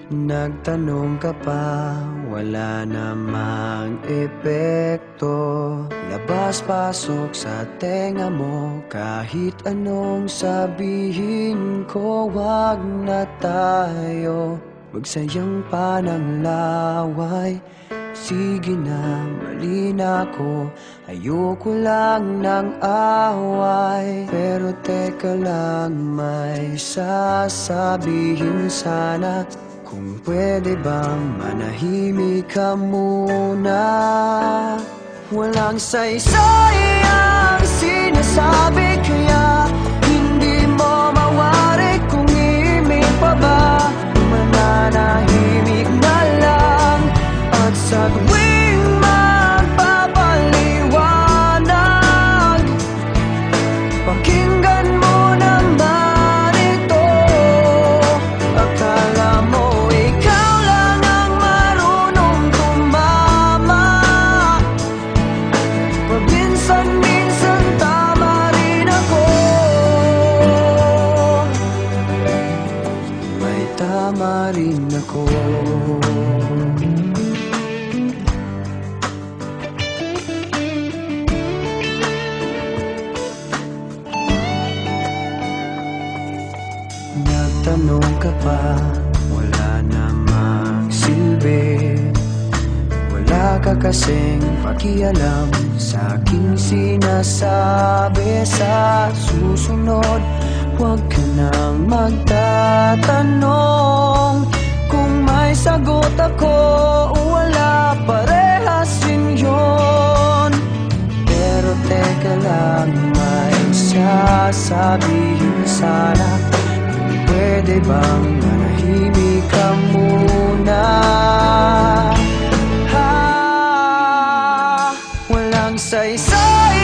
Nagtanong ka pa, wala namang epekto. Labas-pasok sa tenga mo, kahit anong sabihin ko, wag na tayo magsayang pa ng laway. Sige na, mali na ako, ayoko lang ng away. Pero teka lang, may sasabihin sana. Kung pwede bang manahimik ka muna? Walang saysay ang sinasabi, kaya hindi mo mawari kung imig pa ba. Mananahimik na lang at sa tuwing magpapaliwanag, pakinggan mo naman ito. Akala mo ikaw lang ang marunong tumama, paminsan-minsan tama rin ako. May tama rin ako. Nagtanong ka pa, wala namang silbi. Wala ka kasing pakialam sa aking sinasabi. Sa susunod, huwag ka nang magtatanong. Kung may sagot ako o wala, parehas rin yun. Pero teka lang, may sasabihin sana. Pwede bang manahimik ka muna? Walang saysay